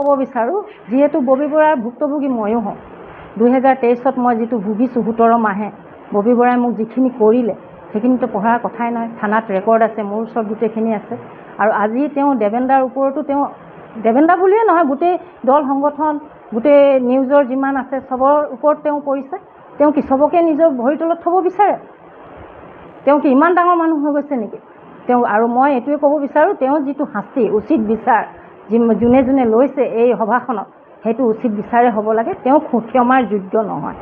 ক'ব বিচাৰোঁ যিহেতু ববী বৰাৰ ভুক্তভোগী ময়ো হওঁ 2023ত মই যিটো ভুগিছোঁ 17 মাহে ববী বৰাই মোক যিখিনি কৰিলে সেইখিনিতো পঢ়াৰ কথাই নহয় থানাত ৰেকৰ্ড আছে মোৰ ওচৰত গোটেইখিনি আছে আৰু আজি তেওঁ দেবেন্দাৰ ওপৰতো তেওঁ দেবেন্দা বুলিয়ে নহয় গোটেই দল সংগঠন গোটেই নিউজৰ যিমান আছে চবৰ ওপৰত তেওঁ পৰিছে তেওঁ কি চবকে নিজৰ ভৰিৰ তলত থ'ব বিচাৰে তেওঁ কি ইমান ডাঙৰ মানুহ হৈ গৈছে নেকি তেওঁ আৰু মই এইটোৱে ক'ব বিচাৰোঁ তেওঁ যিটো শাস্তি উচিত বিচাৰ যোনে যোনে লৈছে এই সভাখনত সেইটো উচিত বিচাৰে হ'ব লাগে তেওঁ ক্ষমাৰ যোগ্য নহয়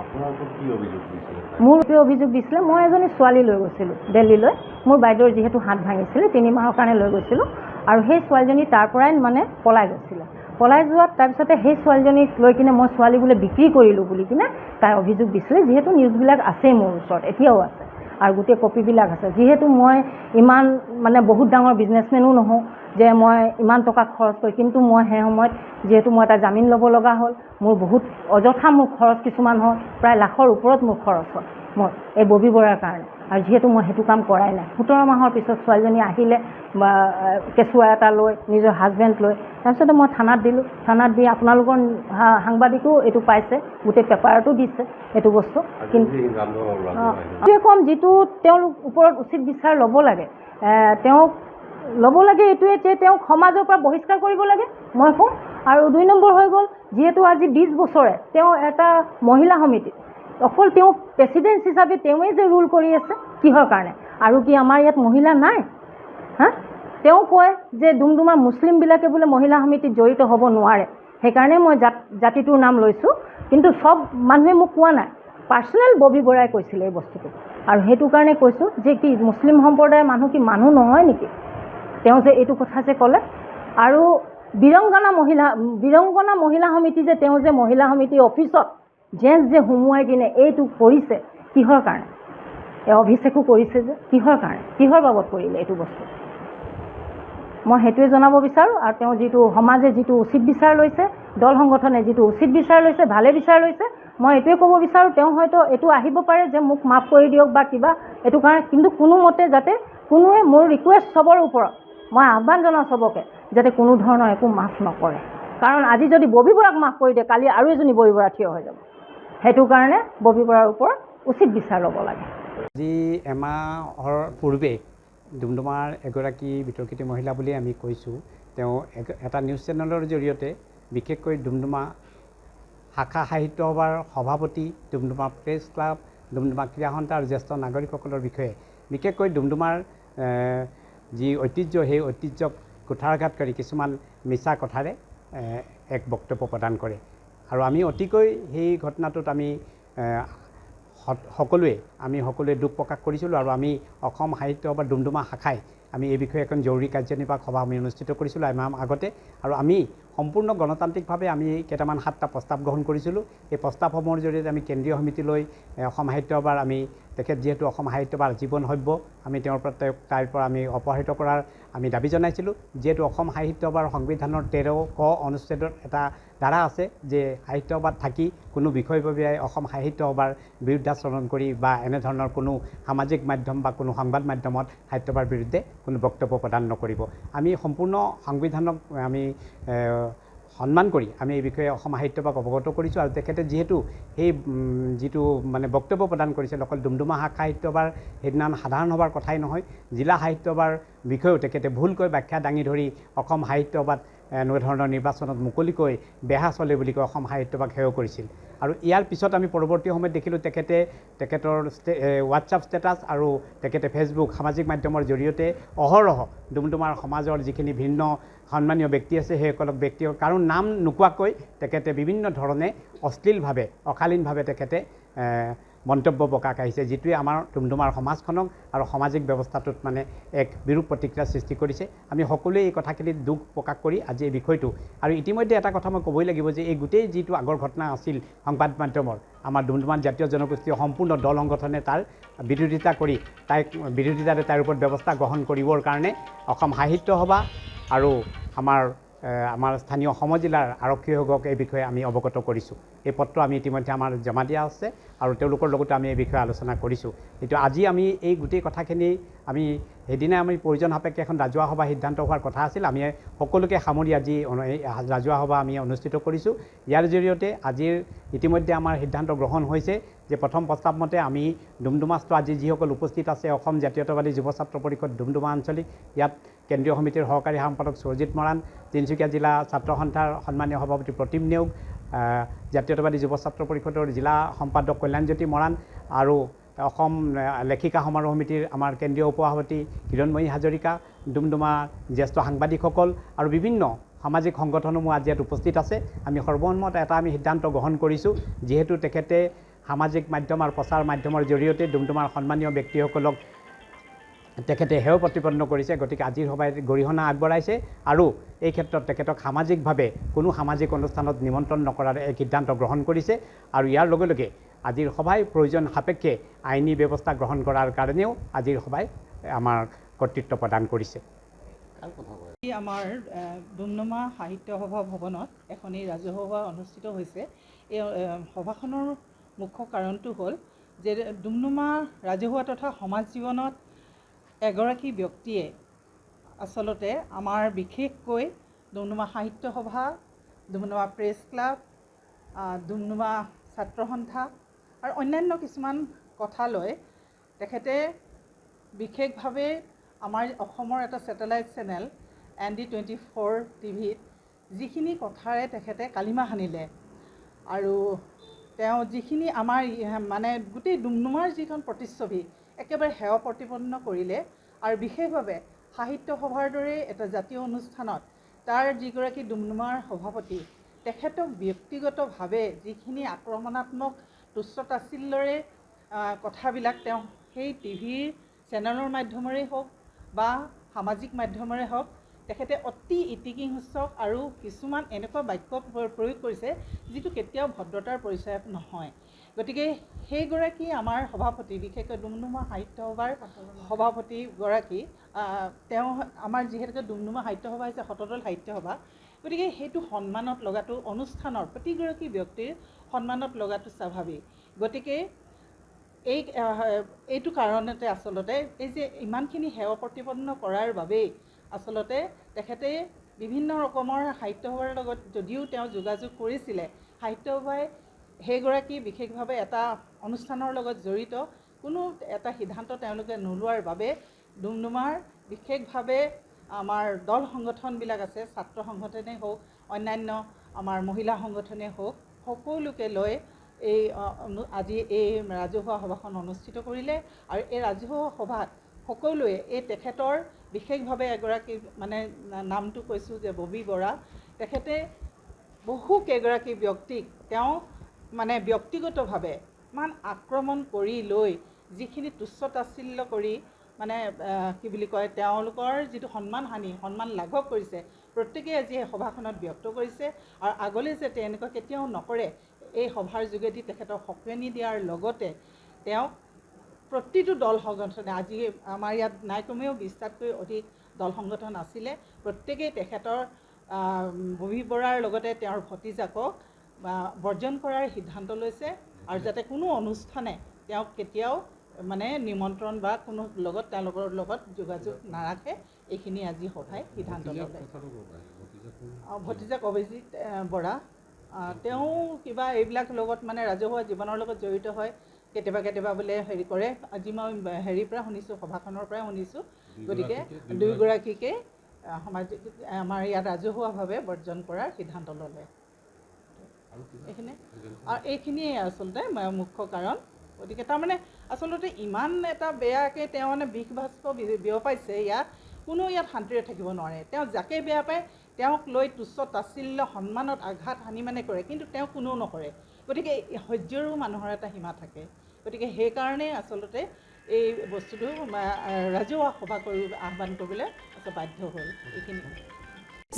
মোৰ অভিযোগ দিছিলে মই এজনী ছোৱালী লৈ গৈছিলোঁ দিল্লীলৈ মোৰ বাইদেউৰ যিহেতু হাত ভাঙিছিলে 3 মাহৰ কাৰণে লৈ গৈছিলোঁ আৰু সেই ছোৱালীজনী তাৰ পৰাই মানে পলাই গৈছিলে পলাই যোৱাত তাৰপিছতে সেই ছোৱালীজনীক লৈ কিনে মই ছোৱালী বোলে বিক্ৰী কৰিলোঁ বুলি কিনে তাই অভিযোগ দিছিলে যিহেতু নিউজবিলাক আছেই মোৰ ওচৰত এতিয়াও আছে আৰু গোটেই কপিবিলাক আছে যিহেতু মই ইমান মানে বহুত ডাঙৰ বিজনেছমেনো নহওঁ যে মই ইমান টকা খৰচ কৰি কিন্তু মই সেই সময়ত যিহেতু মই এটা জামিন ল'ব লগা হ'ল মোৰ বহুত অযথা মোৰ খৰচ কিছুমান হ'ল প্ৰায় লাখৰ ওপৰত মোৰ খৰচ হ'ল মই এই ববী বৰাৰ কাৰণে আৰু যিহেতু মই সেইটো কাম কৰাই নাই 17 মাহৰ পিছত ছোৱালীজনী আহিলে কেঁচুৱা এটা লৈ নিজৰ হাজবেণ্ড লৈ তাৰপিছতে মই থানাত দিলোঁ থানাত দি আপোনালোকৰ সাংবাদিকো এইটো পাইছে গোটেই পেপাৰতো দিছে এইটো বস্তু কিন্তু ক'ম যিটো তেওঁৰ ওপৰত উচিত বিচাৰ ল'ব লাগে তেওঁক ল'ব লাগে এইটোৱে যে তেওঁক সমাজৰ পৰা বহিষ্কাৰ কৰিব লাগে মই কওঁ আৰু 2 নম্বৰ হৈ গ'ল যিহেতু আজি 20 বছৰে তেওঁ এটা মহিলা সমিতি অকল তেওঁ প্ৰেচিডেণ্ট হিচাপে তেওঁৱে যে ৰুল কৰি আছে কিহৰ কাৰণে আৰু কি আমাৰ ইয়াত মহিলা নাই হা তেওঁ কয় যে ডুমডুমাৰ মুছলিমবিলাকে বোলে মহিলা সমিতিত জড়িত হ'ব নোৱাৰে সেইকাৰণে মই জাতিটোৰ নাম লৈছোঁ কিন্তু চব মানুহে মোক কোৱা নাই পাৰ্চনেল ববী বৰাই কৈছিলে এই বস্তুটো আৰু সেইটো কাৰণে কৈছোঁ যে কি মুছলিম সম্প্ৰদায়ৰ মানুহ কি মানুহ নহয় নেকি তেওঁ যে এইটো কথা যে ক'লে আৰু বীৰংগনা মহিলা সমিতি যে তেওঁ যে মহিলা সমিতিৰ অফিচত জেন্স যে সোমোৱাই কিনে এইটো কৰিছে কিহৰ কাৰণে এই অভিষেকো কৰিছে যে কিহৰ কাৰণে কিহৰ বাবদ কৰিলে এইটো বস্তু মই সেইটোৱে জনাব বিচাৰোঁ আৰু তেওঁ যিটো সমাজে যিটো উচিত বিচাৰ লৈছে দল সংগঠনে যিটো উচিত বিচাৰ লৈছে ভালে বিচাৰ লৈছে মই এইটোৱে ক'ব বিচাৰোঁ তেওঁ হয়তো এইটো আহিব পাৰে যে মোক মাফ কৰি দিয়ক বা কিবা এইটো কাৰণে কিন্তু কোনো মতে যাতে কোনোৱে মোৰ ৰিকুৱেষ্ট চবৰ ওপৰত মই আহ্বান জনাওঁ চবকে যাতে কোনো ধৰণৰ একো মাফ নকৰে কাৰণ আজি যদি ববী বৰাক মাফ কৰি দিয়ে কালি আৰু এজনী ববী বৰা থিয় হৈ যাব সেইটো কাৰণে ববী বৰাৰ ওপৰত উচিত বিচাৰ ল'ব লাগে আজি এমাহৰ পূৰ্বে ডুমডুমাৰ এগৰাকী বিতৰ্কিত মহিলা বুলি আমি কৈছোঁ তেওঁ এটা নিউজ চেনেলৰ জৰিয়তে বিশেষকৈ ডুমডুমা শাখা সাহিত্য সভাৰ সভাপতি ডুমডুমা প্ৰেছ ক্লাব ডুমডুমা ক্ৰীড়া সন্থা আৰু জ্যেষ্ঠ নাগৰিকসকলৰ বিষয়ে বিশেষকৈ ডুমডুমাৰ যি ঐতিহ্য সেই ঐতিহ্যক কুঠাৰঘাত কৰি কিছুমান মিছা কথাৰে এক বক্তব্য প্ৰদান কৰে আৰু আমি অতিকৈ সেই ঘটনাটোত আমি সকলোৱে দুখ প্ৰকাশ কৰিছিলোঁ আৰু আমি অসম সাহিত্য সভা ডুমডুমা শাখাই আমি এই বিষয়ে এখন জৰুৰী কাৰ্যনিৰ্বাহক সভা আমি অনুষ্ঠিত কৰিছিলোঁ এমাহ আগতে আৰু আমি সম্পূৰ্ণ গণতান্ত্ৰিকভাৱে আমি কেইটামান 7টা প্ৰস্তাৱ গ্ৰহণ কৰিছিলোঁ এই প্ৰস্তাৱসমূহৰ জৰিয়তে আমি কেন্দ্ৰীয় সমিতিলৈ অসম সাহিত্য সভাৰ আমি তেখেত যিহেতু অসম সাহিত্য সভাৰ জীৱন সভ্য আমি তেওঁৰ পৰা তাইৰ পৰা আমি অপহৃত কৰাৰ আমি দাবী জনাইছিলোঁ যিহেতু অসম সাহিত্য সভাৰ সংবিধানৰ 13 ক অনুচ্ছেদৰ এটা ধাৰা আছে যে সাহিত্য সভাত থাকি কোনো বিষয়ববীয়াই অসম সাহিত্য সভাৰ বিৰুদ্ধাচৰণ কৰি বা এনেধৰণৰ কোনো সামাজিক মাধ্যম বা কোনো সংবাদ মাধ্যমত সাহিত্য সভাৰ বিৰুদ্ধে কোনো বক্তব্য প্ৰদান নকৰিব আমি সম্পূৰ্ণ সংবিধানক আমি সন্মান কৰি আমি এই বিষয়ে অসম সাহিত্য সভাক অৱগত কৰিছোঁ আৰু তেখেতে যিহেতু সেই যিটো মানে বক্তব্য প্ৰদান কৰিছিল অকল ডুমডুমা শাখা সাহিত্য সভাৰ সেইদিনাখন সাধাৰণ সভাৰ কথাই নহয় জিলা সাহিত্য সভাৰ বিষয়েও তেখেতে ভুলকৈ ব্যাখ্যা দাঙি ধৰি অসম সাহিত্য সভাত এনেধৰণৰ নিৰ্বাচনত মুকলিকৈ বেহা চলে বুলি কৈ অসম সাহিত্য সভাক হেয় কৰিছিল আৰু ইয়াৰ পিছত আমি পৰৱৰ্তী সময়ত দেখিলোঁ তেখেতৰ হোৱাটছআপ ষ্টেটাছ আৰু তেখেতে ফেচবুক সামাজিক মাধ্যমৰ জৰিয়তে অহৰহ ডুমডুমাৰ সমাজৰ যিখিনি ভিন্ন সন্মানীয় ব্যক্তি আছে সেইসকলক ব্যক্তিৰ কাৰো নাম নোকোৱাকৈ তেখেতে বিভিন্ন ধৰণে অশ্লীলভাৱে অশালীনভাৱে তেখেতে মন্তব্য প্ৰকাশ আহিছে যিটোৱে আমাৰ ডুমডুমাৰ সমাজখনক আৰু সামাজিক ব্যৱস্থাটোত মানে এক বিৰূপ প্ৰতিক্ৰিয়া সৃষ্টি কৰিছে আমি সকলোৱে এই কথাখিনিত দুখ প্ৰকাশ কৰি আজি এই বিষয়টো আৰু ইতিমধ্যে এটা কথা মই ক'বই লাগিব যে এই গোটেই যিটো আগৰ ঘটনা আছিল সংবাদ মাধ্যমৰ আমাৰ ডুমডুমাৰ জাতীয় জনগোষ্ঠীয় সম্পূৰ্ণ দল সংগঠনে তাৰ বিৰোধিতা কৰি তাইৰ ওপৰত ব্যৱস্থা গ্ৰহণ কৰিবৰ কাৰণে অসম সাহিত্য সভা আৰু আমাৰ আমাৰ স্থানীয় সমজিলাৰ আৰক্ষী বিভাগক এই বিষয়ে আমি অৱগত কৰিছোঁ। এই পত্ৰ আমি ইতিমধ্যে আমাৰ জমা দিয়া আছে আৰু তেওঁলোকৰ লগতো আমি এই বিষয়ে আলোচনা কৰিছোঁ। কিন্তু আজি আমি এই গোটেই কথাখিনি আমি সেইদিনা আমি প্ৰয়োজন সাপেক্ষে এখন ৰাজহুৱা সভা সিদ্ধান্ত হোৱাৰ কথা আছিল। আমি সকলোকে সামৰি আজি ৰাজহুৱা সভা আমি অনুষ্ঠিত কৰিছোঁ। ইয়াৰ জৰিয়তে আজিৰ ইতিমধ্যে আমাৰ সিদ্ধান্ত গ্ৰহণ হৈছে যে প্ৰথম প্ৰস্তাৱমতে আমি ডুমডুমাস্থ আজি যিসকল উপস্থিত আছে অসম জাতীয়তাবাদী যুৱ ছাত্ৰ পৰিষদ ডুমডুমা আঞ্চলিক, ইয়াত কেন্দ্ৰীয় সমিতিৰ সহকাৰী সম্পাদক সুৰজিৎ মৰাণ, তিনিচুকীয়া জিলা ছাত্ৰ সন্থাৰ সন্মানীয় সভাপতি প্ৰতিম নেওগ, জাতীয়তাবাদী যুৱ ছাত্ৰ পৰিষদৰ জিলা সম্পাদক কল্যাণজ্যোতি মৰাণ আৰু অসম লেখিকা সমাৰোহ সমিতিৰ আমাৰ কেন্দ্ৰীয় উপসভাপতি হিৰণময়ী হাজৰিকা, ডুমডুমা জ্যেষ্ঠ সাংবাদিকসকল আৰু বিভিন্ন সামাজিক সংগঠনসমূহ আজি ইয়াত উপস্থিত আছে। আমি সৰ্বসন্মত এটা সিদ্ধান্ত গ্ৰহণ কৰিছোঁ, যিহেতু তেখেতে সামাজিক মাধ্যম আৰু প্ৰচাৰ মাধ্যমৰ জৰিয়তে ডুমডুমাৰ সন্মানীয় ব্যক্তিসকলক তেখেতে হেয় প্ৰতিপন্ন কৰিছে, গতিকে আজিৰ সভাই গৰিহণা আগবঢ়াইছে আৰু এই ক্ষেত্ৰত তেখেতক সামাজিকভাৱে কোনো সামাজিক অনুষ্ঠানত নিমন্ত্ৰণ নকৰাৰ এক সিদ্ধান্ত গ্ৰহণ কৰিছে আৰু ইয়াৰ লগে লগে আজিৰ সভাই প্ৰয়োজন সাপেক্ষে আইনী ব্যৱস্থা গ্ৰহণ কৰাৰ কাৰণেও আজিৰ সভাই আমাৰ কৰ্তৃত্ব প্ৰদান কৰিছে। আমাৰ ডুমডুমা সাহিত্য সভা ভৱনত এখন এই ৰাজহুৱা সভা অনুষ্ঠিত হৈছে। এই সভাখনৰ মুখ্য কাৰণটো হ'ল যে ডুমডুমা ৰাজহুৱা তথা সমাজ জীৱনত এগৰাকী ব্যক্তিয়ে আচলতে আমাৰ বিশেষকৈ ডুমডুমা সাহিত্য সভা, ডুমডুমা প্ৰেছ ক্লাব, ডুমডুমা ছাত্ৰ সন্থা আৰু অন্যান্য কিছুমান কথা লৈ তেখেতে বিশেষভাৱে আমাৰ অসমৰ এটা ছেটেলাইট চেনেল ND24 টিভিত যিখিনি কথাৰে তেখেতে কালিমা সানিলে আৰু তেওঁ যিখিনি আমাৰ মানে গোটেই ডুমডুমাৰ যিখন প্ৰতিচ্ছবি একেবাৰে হেয় প্ৰতিপন্ন কৰিলে আৰু বিশেষভাৱে সাহিত্য সভাৰ দৰে এটা জাতীয় অনুষ্ঠানত তাৰ যিগৰাকী ডুমডুমাৰ সভাপতি তেখেতক ব্যক্তিগতভাৱে যিখিনি আক্ৰমণাত্মক তুচ্ছ-তাচ্ছিল্যৰে কথাবিলাক তেওঁ সেই টিভিৰ চেনেলৰ মাধ্যমেৰেই হওক বা সামাজিক মাধ্যমেৰে হওক তেখেতে অতি ইতিকিংসক আৰু কিছুমান এনেকুৱা বাক্য প্ৰয়োগ কৰিছে যিটো কেতিয়াও ভদ্ৰতাৰ পৰিচয় নহয়। গতিকে সেইগৰাকী আমাৰ সভাপতি, বিশেষকৈ ডুমডুমা সাহিত্য সভাৰ সভাপতিগৰাকী, তেওঁ আমাৰ যিহেতুকে ডুমডুমা সাহিত্য সভা হৈছে শতদল সাহিত্য সভা, গতিকে সেইটো সন্মানত লগাটো অনুষ্ঠানৰ প্ৰতিগৰাকী ব্যক্তিৰ সন্মানত লগাটো স্বাভাৱিক। গতিকে এইটো কাৰণতে আচলতে এই যে ইমানখিনি হেয় প্ৰতিপন্ন কৰাৰ বাবেই আচলতে তেখেতে বিভিন্ন ৰকমৰ সাহিত্য সভাৰ লগত যদিও তেওঁ যোগাযোগ কৰিছিলে, সাহিত্য সভাই সেইগৰাকী বিশেষভাৱে এটা অনুষ্ঠানৰ লগত জড়িত কোনো এটা সিদ্ধান্ত তেওঁলোকে নোলোৱাৰ বাবে ডুমডুমাৰ বিশেষভাৱে আমাৰ দল সংগঠনবিলাক আছে, ছাত্ৰ সংগঠনেই হওক, অন্যান্য আমাৰ মহিলা সংগঠনেই হওক, সকলোকে লৈ আজি এই ৰাজহুৱা সভাখন অনুষ্ঠিত কৰিলে আৰু এই ৰাজহুৱা সভাত সকলোৱে এই তেখেতৰ বিশেষভাৱে এগৰাকী মানে নামটো কৈছোঁ যে ববী বৰা, তেখেতে বহুকেইগৰাকী ব্যক্তিক তেওঁ মানে ব্যক্তিগতভাৱে ইমান আক্ৰমণ কৰি লৈ যিখিনি তুচ্ছ-তাচ্ছিল্য কৰি মানে কি বুলি কয় তেওঁলোকৰ যিটো সন্মান লাঘৱ কৰিছে প্ৰত্যেকেই আজি এই সভাখনত ব্যক্ত কৰিছে আৰু আগলৈ যাতে এনেকুৱা কেতিয়াও নকৰে এই সভাৰ যোগেদি তেখেতক সক্ৰিয়নি দিয়াৰ লগতে তেওঁক প্ৰতিটো দল সংগঠনে আজি আমাৰ ইয়াত নাইকমেও 20টাতকৈ অধিক দল সংগঠন আছিলে, প্ৰত্যেকেই তেখেতৰ ববী বৰাৰ লগতে তেওঁৰ ভতিজাকক বৰ্জন কৰাৰ সিদ্ধান্ত লৈছে আৰু যাতে কোনো অনুষ্ঠানে তেওঁক কেতিয়াও মানে নিমন্ত্ৰণ বা কোনো লগত তেওঁলোকৰ লগত যোগাযোগ নাৰাখে, এইখিনি আজি সভাই সিদ্ধান্ত ল'লে। ভতিজাক অভিজিত বৰা, তেওঁ কিবা এইবিলাক লগত মানে ৰাজহুৱা জীৱনৰ লগত জড়িত হয়, কেতিয়াবা বোলে হেৰি কৰে। আজি মই হেৰিৰ পৰা শুনিছোঁ, সভাখনৰ পৰাই শুনিছোঁ। গতিকে দুয়োগৰাকীকে সামাজিক আমাৰ ইয়াত ৰাজহুৱাভাৱে বৰ্জন কৰাৰ সিদ্ধান্ত ল'লে। এইখিনিয়ে আচলতে মুখ্য কাৰণ। গতিকে তাৰমানে আচলতে ইমান এটা বেয়াকৈ তেওঁ মানে বিষ-বাষ্প বিয়পাইছে, ইয়াত কোনো ইয়াত শান্তিৰে থাকিব নোৱাৰে। তেওঁ যাকে বেয়া পায় তেওঁক লৈ তুচ্ছ-তাচ্ছিল্য সন্মানত আঘাত সানি মানে কৰে, কিন্তু তেওঁ কোনেও নকৰে। গতিকে সহ্যৰো মানুহৰ এটা সীমা থাকে। গতিকে সেইকাৰণে আচলতে এই বস্তুটো ৰাজহুৱা সভা আহ্বান কৰিবলৈ বাধ্য হ'ল। এইখিনি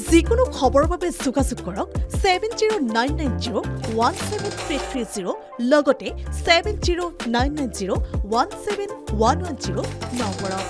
যিকোনো খবৰৰ বাবে যোগাযোগ কৰক 7099017330 লগতে 7099017110 নম্বৰত।